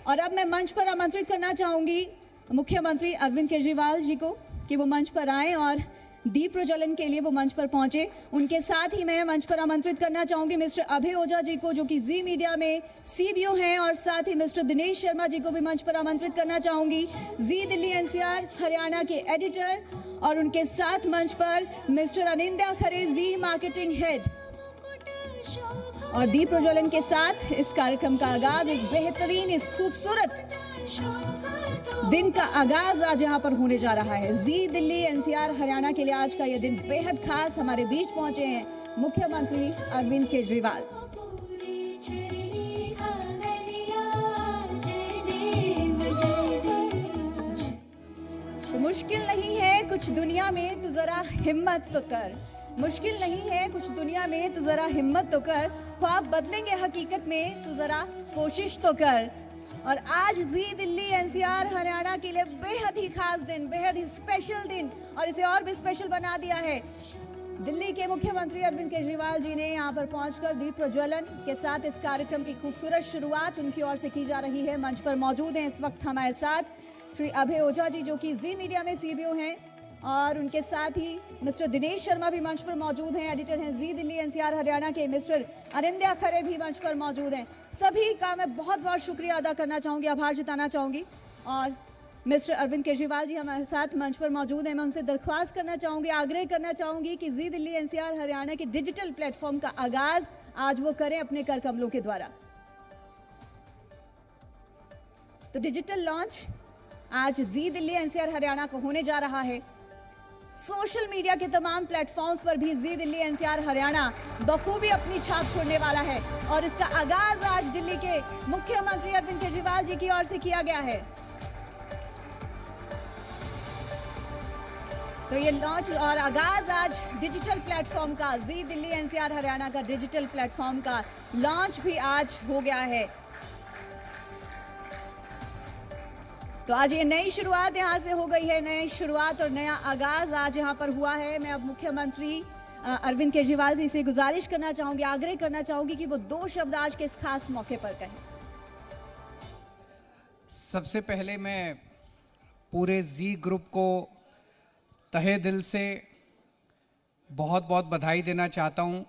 और अब मैं मंच पर आमंत्रित करना चाहूंगी मुख्यमंत्री अरविंद केजरीवाल जी को कि वो मंच पर आए और दीप प्रज्वलन के लिए वो मंच पर पहुंचे। उनके साथ ही मैं मंच पर आमंत्रित करना चाहूंगी मिस्टर अभय ओझा जी को, जो कि जी मीडिया में सीबीओ हैं, और साथ ही मिस्टर दिनेश शर्मा जी को भी मंच पर आमंत्रित करना चाहूंगी, जी दिल्ली एनसीआर हरियाणा के एडिटर, और उनके साथ मंच पर मिस्टर अनिंद्या खरे, जी मार्केटिंग हेड। और दीप प्रज्वलन के साथ इस कार्यक्रम का आगाज, इस बेहतरीन, इस खूबसूरत दिन का आगाज आज यहाँ पर होने जा रहा है। जी दिल्ली एनसीआर हरियाणा के लिए आज का यह दिन बेहद खास। हमारे बीच पहुंचे हैं मुख्यमंत्री अरविंद केजरीवाल। मुश्किल नहीं है कुछ दुनिया में, तो जरा हिम्मत तो कर। मुश्किल नहीं है कुछ दुनिया में, तो जरा हिम्मत तो कर। ख्वाब बदलेंगे हकीकत में, तो जरा कोशिश तो कर। और आज जी दिल्ली एनसीआर हरियाणा के लिए बेहद ही खास दिन, बेहद ही स्पेशल दिन, और इसे और भी स्पेशल बना दिया है। दिल्ली के मुख्यमंत्री अरविंद केजरीवाल जी ने यहाँ पर पहुंचकर दीप प्रज्वलन के साथ इस कार्यक्रम की खूबसूरत शुरुआत उनकी ओर से की जा रही है। मंच पर मौजूद हैं इस वक्त हमारे साथ श्री अभय ओझा जी, जो कि जी मीडिया में सीबीओ हैं, और उनके साथ ही मिस्टर दिनेश शर्मा भी मंच पर मौजूद हैं, एडिटर हैं जी दिल्ली एनसीआर हरियाणा के। मिस्टर अनिंद्या खरे भी मंच पर मौजूद हैं। सभी का मैं बहुत बहुत शुक्रिया अदा करना चाहूँगी, आभार जताना चाहूँगी। और मिस्टर अरविंद केजरीवाल जी हमारे साथ मंच पर मौजूद हैं। मैं उनसे दरख्वास्त करना चाहूँगी, आग्रह करना चाहूँगी कि जी दिल्ली एनसीआर हरियाणा के डिजिटल प्लेटफॉर्म का आगाज आज वो करें अपने कर कमलों के द्वारा। तो डिजिटल लॉन्च आज जी दिल्ली एनसीआर हरियाणा को होने जा रहा है। सोशल मीडिया के तमाम प्लेटफॉर्म्स पर भी जी दिल्ली एनसीआर हरियाणा बखूबी अपनी छाप छोड़ने वाला है, और इसका आगाज आज दिल्ली के मुख्यमंत्री अरविंद केजरीवाल जी की ओर से किया गया है। तो ये लॉन्च और आगाज आज डिजिटल प्लेटफॉर्म का, जी दिल्ली एनसीआर हरियाणा का डिजिटल प्लेटफॉर्म का लॉन्च भी आज हो गया है। तो आज ये नई शुरुआत यहाँ से हो गई है, नई शुरुआत और नया आगाज आज यहाँ पर हुआ है। मैं अब मुख्यमंत्री अरविंद केजरीवाल जी से गुजारिश करना चाहूंगी, आग्रह करना चाहूंगी कि वो 2 शब्द आज के इस खास मौके पर कहें। सबसे पहले मैं पूरे जी ग्रुप को तहे दिल से बहुत बहुत बधाई देना चाहता हूँ।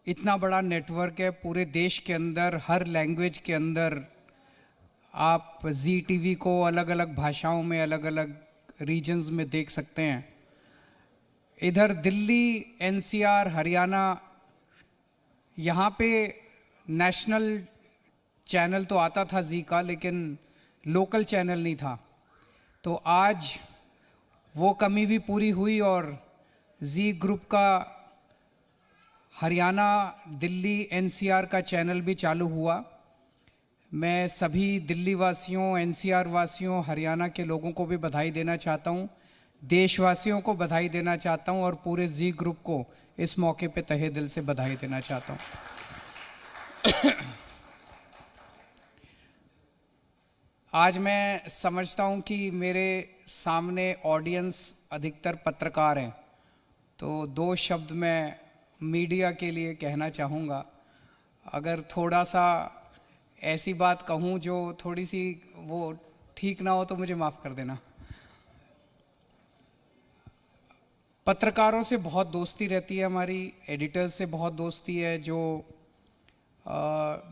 इतना बड़ा नेटवर्क है पूरे देश के अंदर, हर लैंग्वेज के अंदर आप जी टीवी को अलग अलग भाषाओं में, अलग अलग रीजन्स में देख सकते हैं। इधर दिल्ली एनसीआर हरियाणा, यहाँ पे नेशनल चैनल तो आता था जी का, लेकिन लोकल चैनल नहीं था। तो आज वो कमी भी पूरी हुई और जी ग्रुप का हरियाणा दिल्ली एनसीआर का चैनल भी चालू हुआ। मैं सभी दिल्ली वासियों, एनसीआर वासियों, हरियाणा के लोगों को भी बधाई देना चाहता हूं, देशवासियों को बधाई देना चाहता हूं, और पूरे जी ग्रुप को इस मौके पे तहे दिल से बधाई देना चाहता हूं। आज मैं समझता हूं कि मेरे सामने ऑडियंस अधिकतर पत्रकार हैं, तो 2 शब्द मैं मीडिया के लिए कहना चाहूँगा। अगर थोड़ा सा ऐसी बात कहूँ जो थोड़ी सी वो ठीक ना हो तो मुझे माफ़ कर देना। पत्रकारों से बहुत दोस्ती रहती है हमारी, एडिटर्स से बहुत दोस्ती है, जो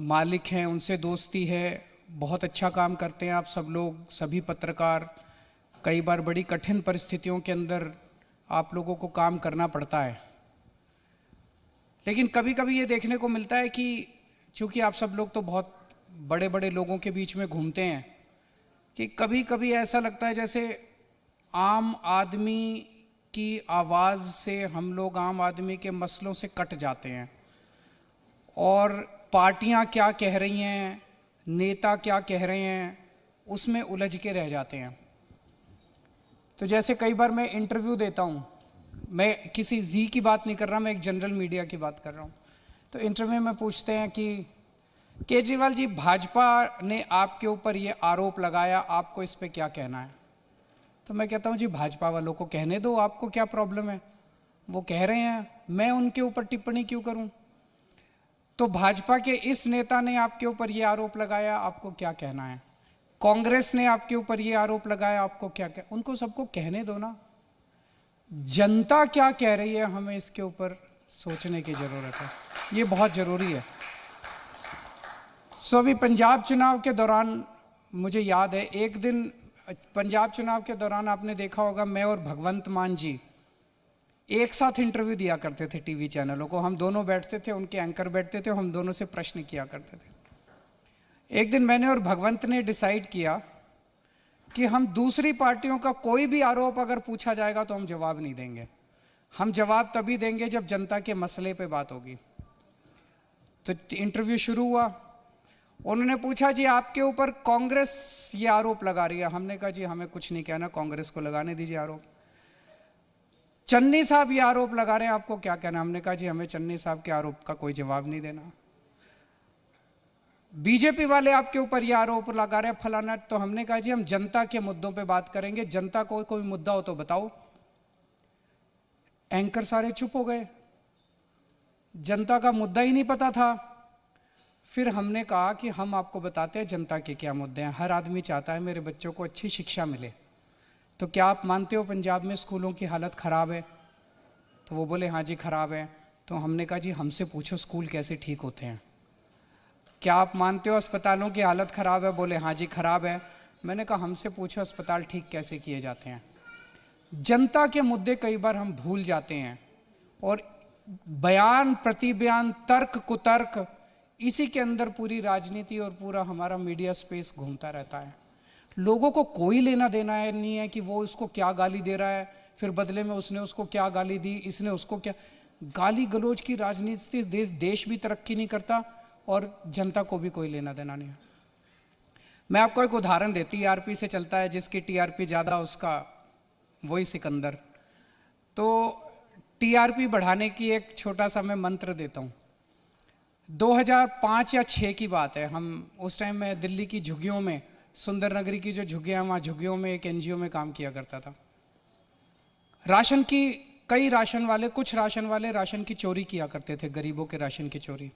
मालिक हैं उनसे दोस्ती है। बहुत अच्छा काम करते हैं आप सब लोग, सभी पत्रकार। कई बार बड़ी कठिन परिस्थितियों के अंदर आप लोगों को काम करना पड़ता है, लेकिन कभी कभी ये देखने को मिलता है कि चूँकि आप सब लोग तो बहुत बड़े बड़े लोगों के बीच में घूमते हैं, कि कभी कभी ऐसा लगता है जैसे आम आदमी की आवाज़ से हम लोग आम आदमी के मसलों से कट जाते हैं, और पार्टियां क्या कह रही हैं, नेता क्या कह रहे हैं, उसमें उलझ के रह जाते हैं। तो जैसे कई बार मैं इंटरव्यू देता हूँ, मैं किसी जी की बात नहीं कर रहा, मैं एक जनरल मीडिया की बात कर रहा हूँ। तो इंटरव्यू में पूछते हैं कि केजरीवाल जी, भाजपा ने आपके ऊपर ये आरोप लगाया, आपको इस पे क्या कहना है? तो मैं कहता हूँ जी भाजपा वालों को कहने दो, आपको क्या प्रॉब्लम है, वो कह रहे हैं, मैं उनके ऊपर टिप्पणी क्यों करूँ? तो भाजपा के इस नेता ने आपके ऊपर ये आरोप लगाया, आपको क्या कहना है? कांग्रेस ने आपके ऊपर ये आरोप लगाया, आपको क्या उनको सबको कहने दो ना। जनता क्या कह रही है, हमें इसके ऊपर सोचने की जरूरत है, ये बहुत जरूरी है। अभी पंजाब चुनाव के दौरान मुझे याद है, एक दिन पंजाब चुनाव के दौरान आपने देखा होगा, मैं और भगवंत मान जी एक साथ इंटरव्यू दिया करते थे टीवी चैनलों को। हम दोनों बैठते थे, उनके एंकर बैठते थे, हम दोनों से प्रश्न किया करते थे। एक दिन मैंने और भगवंत ने डिसाइड किया कि हम दूसरी पार्टियों का कोई भी आरोप अगर पूछा जाएगा तो हम जवाब नहीं देंगे। हम जवाब तभी देंगे जब जनता के मसले पे बात होगी। तो इंटरव्यू शुरू हुआ। उन्होंने पूछा, जी आपके ऊपर कांग्रेस ये आरोप लगा रही है। हमने कहा, जी हमें कुछ नहीं कहना, कांग्रेस को लगाने दीजिए आरोप। चन्नी साहब ये आरोप लगा रहे हैं, आपको क्या कहना? हमने कहा, जी हमें चन्नी साहब के आरोप का कोई जवाब नहीं देना। बीजेपी वाले आपके ऊपर ये आरोप लगा रहे हैं फलाना। तो हमने कहा, जी हम जनता के मुद्दों पे बात करेंगे, जनता को कोई मुद्दा हो तो बताओ। एंकर सारे चुप हो गए, जनता का मुद्दा ही नहीं पता था। फिर हमने कहा कि हम आपको बताते हैं जनता के क्या मुद्दे हैं। हर आदमी चाहता है मेरे बच्चों को अच्छी शिक्षा मिले। तो क्या आप मानते हो पंजाब में स्कूलों की हालत ख़राब है? तो वो बोले, हाँ जी ख़राब है। तो हमने कहा, जी हमसे पूछो स्कूल कैसे ठीक होते हैं। क्या आप मानते हो अस्पतालों की हालत ख़राब है? बोले, हाँ जी ख़राब है। मैंने कहा, हमसे पूछो अस्पताल ठीक कैसे किए जाते हैं। जनता के मुद्दे कई बार हम भूल जाते हैं और बयान प्रतिबयान तर्क कुतर्क, इसी के अंदर पूरी राजनीति और पूरा हमारा मीडिया स्पेस घूमता रहता है। लोगों को कोई लेना देना है नहीं है कि वो उसको क्या गाली दे रहा है, फिर बदले में उसने उसको क्या गाली दी, इसने उसको क्या। गाली गलौज की राजनीति से देश भी तरक्की नहीं करता और जनता को भी कोई लेना देना नहीं है। मैं आपको एक उदाहरण देती, टीआरपी से चलता है, जिसकी टीआरपी ज़्यादा उसका वही सिकंदर। तो टीआरपी बढ़ाने की एक छोटा सा मैं मंत्र देता हूँ। 2005 या 6 की बात है। हम उस टाइम में दिल्ली की झुग्गियों में, सुंदर नगरी की जो झुग्गियाँ, वहाँ झुग्गियों में एक एनजीओ में काम किया करता था। राशन की कुछ राशन वाले राशन की चोरी किया करते थे, गरीबों के राशन की चोरी।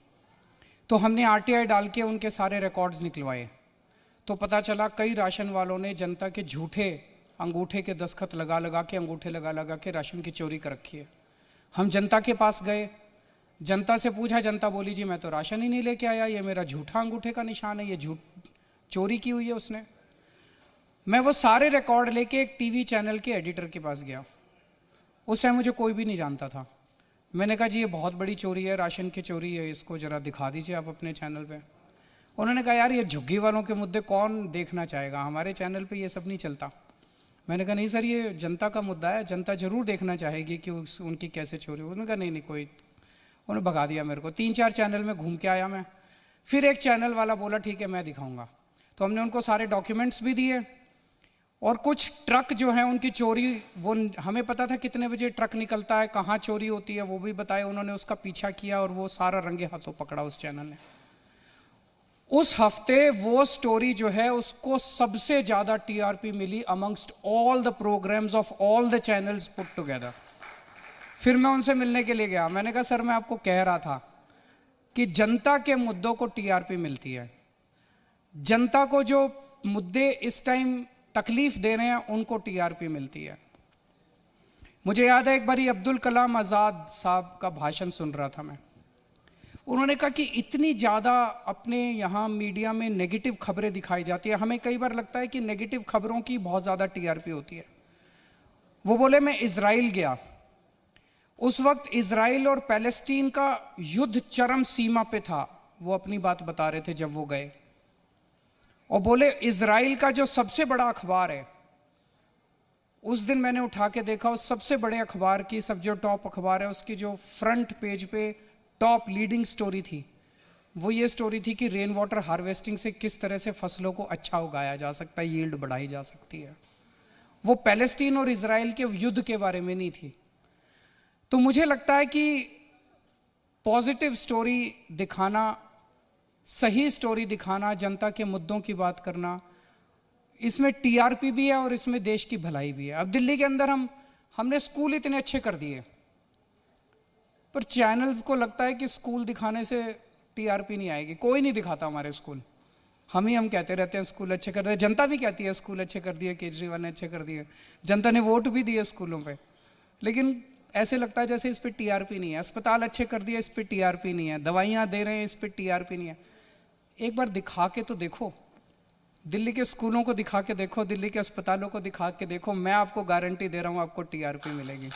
तो हमने आरटीआई डाल के उनके सारे रिकॉर्ड्स निकलवाए। तो पता चला कई राशन वालों ने जनता के झूठे अंगूठे के दस्तखत लगा लगा के राशन की चोरी कर रखी है। हम जनता के पास गए, जनता से पूछा, जनता बोली, जी मैं तो राशन ही नहीं लेके आया, ये मेरा झूठा अंगूठे का निशान है, ये चोरी की हुई है उसने। मैं वो सारे रिकॉर्ड लेके एक टीवी चैनल के एडिटर के पास गया। उस टाइम मुझे कोई भी नहीं जानता था। मैंने कहा, जी ये बहुत बड़ी चोरी है, राशन की चोरी है, इसको ज़रा दिखा दीजिए आप अपने चैनल पे। उन्होंने कहा, यार ये झुग्गी वालों के मुद्दे कौन देखना चाहेगा, हमारे चैनल पे ये सब नहीं चलता। मैंने कहा, नहीं सर ये जनता का मुद्दा है, जनता जरूर देखना चाहेगी कि उनकी कैसे चोरी। उन्होंने कहा, नहीं कोई। उन्होंने भगा दिया मेरे को। 3-4 चैनल में घूम के आया मैं। फिर एक चैनल वाला बोला, ठीक है मैं दिखाऊंगा। तो हमने उनको सारे डॉक्यूमेंट्स भी दिए और कुछ ट्रक जो हैं उनकी चोरी, वो हमें पता था कितने बजे ट्रक निकलता है, कहाँ चोरी होती है, वो भी बताया। उन्होंने उसका पीछा किया और वो सारा रंगे हाथों पकड़ा उस चैनल ने। उस हफ्ते वो स्टोरी जो है उसको सबसे ज़्यादा टीआरपी मिली amongst all the programs of all the channels put together. फिर मैं उनसे मिलने के लिए गया। मैंने कहा, सर मैं आपको कह रहा था कि जनता के मुद्दों को टीआरपी मिलती है। जनता को जो मुद्दे इस टाइम तकलीफ दे रहे हैं उनको टीआरपी मिलती है। मुझे याद है एक बार अब्दुल कलाम आज़ाद साहब का भाषण सुन रहा था मैं। उन्होंने कहा कि इतनी ज़्यादा अपने यहाँ मीडिया में नेगेटिव खबरें दिखाई जाती है, हमें कई बार लगता है कि नेगेटिव खबरों की बहुत ज़्यादा टीआरपी होती है। वो बोले, मैं इज़राइल गया, उस वक्त इज़राइल और पैलेस्टीन का युद्ध चरम सीमा पे था। वो अपनी बात बता रहे थे जब वो गए, और बोले इज़राइल का जो सबसे बड़ा अखबार है, उस दिन मैंने उठा के देखा, उस सबसे बड़े अखबार की, सब जो टॉप अखबार है उसकी जो फ्रंट पेज पे टॉप लीडिंग स्टोरी थी, वो ये स्टोरी थी कि रेन वाटर हार्वेस्टिंग से किस तरह से फसलों को अच्छा उगाया जा सकता है, यील्ड बढ़ाई जा सकती है। वो पैलेस्टीन और इज़राइल के युद्ध के बारे में नहीं थी। तो मुझे लगता है कि पॉजिटिव स्टोरी दिखाना, सही स्टोरी दिखाना, जनता के मुद्दों की बात करना, इसमें टीआरपी भी है और इसमें देश की भलाई भी है। अब दिल्ली के अंदर हमने स्कूल इतने अच्छे कर दिए, पर चैनल्स को लगता है कि स्कूल दिखाने से टीआरपी नहीं आएगी। कोई नहीं दिखाता हमारे स्कूल, हम कहते रहते हैं स्कूल अच्छे कर दिए। जनता भी कहती है स्कूल अच्छे कर दिए, केजरीवाल ने अच्छे कर दिए, जनता ने वोट भी दिए स्कूलों पे, लेकिन ऐसे लगता है जैसे इस पे टीआरपी नहीं है। अस्पताल अच्छे कर दिए, इस पे टीआरपी नहीं है। दवाइयाँ दे रहे हैं, इस पे टीआरपी नहीं है। एक बार दिखा के तो देखो, दिल्ली के स्कूलों को दिखा के देखो, दिल्ली के अस्पतालों को दिखा के देखो, मैं आपको गारंटी दे रहा हूँ आपको टीआरपी मिलेगी।